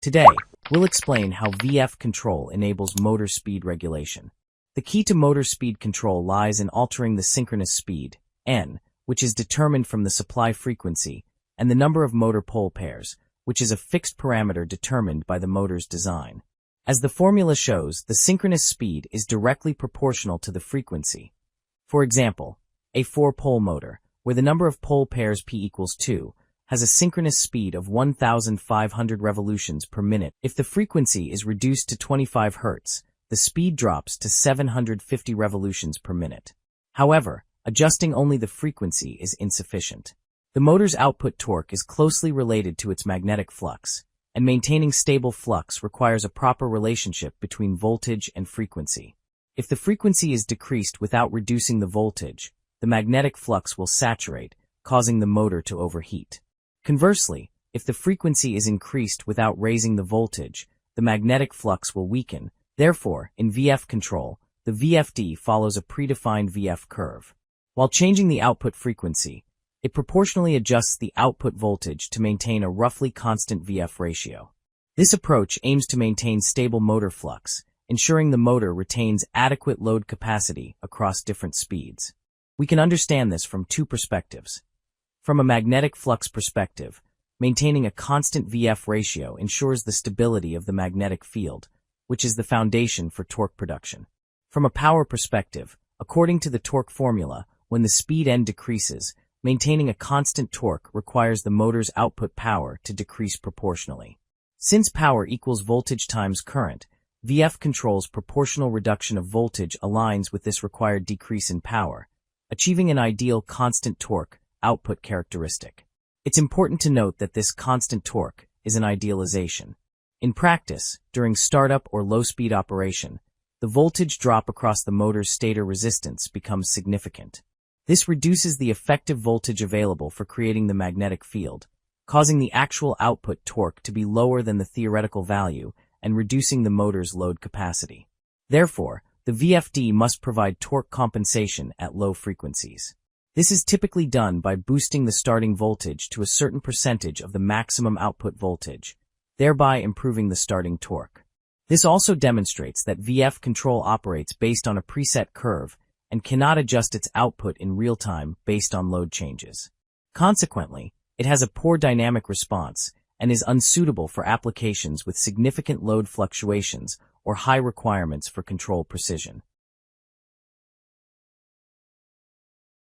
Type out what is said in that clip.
Today, we'll explain how VF control enables motor speed regulation. The key to motor speed control lies in altering the synchronous speed, N, which is determined from the supply frequency, and the number of motor pole pairs, which is a fixed parameter determined by the motor's design. As the formula shows, the synchronous speed is directly proportional to the frequency. For example, a 4-pole motor, where the number of pole pairs P equals 2, has a synchronous speed of 1,500 revolutions per minute. If the frequency is reduced to 25 Hz, the speed drops to 750 revolutions per minute. However, adjusting only the frequency is insufficient. The motor's output torque is closely related to its magnetic flux, and maintaining stable flux requires a proper relationship between voltage and frequency. If the frequency is decreased without reducing the voltage, the magnetic flux will saturate, causing the motor to overheat. Conversely, if the frequency is increased without raising the voltage, the magnetic flux will weaken. Therefore, in VF control, the VFD follows a predefined VF curve. While changing the output frequency, it proportionally adjusts the output voltage to maintain a roughly constant VF ratio. This approach aims to maintain stable motor flux, ensuring the motor retains adequate load capacity across different speeds. We can understand this from two perspectives. From a magnetic flux perspective, maintaining a constant VF ratio ensures the stability of the magnetic field, which is the foundation for torque production. From a power perspective, according to the torque formula, when the speed N decreases, maintaining a constant torque requires the motor's output power to decrease proportionally. Since power equals voltage times current, VF control's proportional reduction of voltage aligns with this required decrease in power, achieving an ideal constant torque output characteristic. It's important to note that this constant torque is an idealization. In practice, during startup or low-speed operation, the voltage drop across the motor's stator resistance becomes significant. This reduces the effective voltage available for creating the magnetic field, causing the actual output torque to be lower than the theoretical value and reducing the motor's load capacity. Therefore, the VFD must provide torque compensation at low frequencies. This is typically done by boosting the starting voltage to a certain percentage of the maximum output voltage, thereby improving the starting torque. This also demonstrates that VF control operates based on a preset curve and cannot adjust its output in real time based on load changes. Consequently, it has a poor dynamic response and is unsuitable for applications with significant load fluctuations or high requirements for control precision.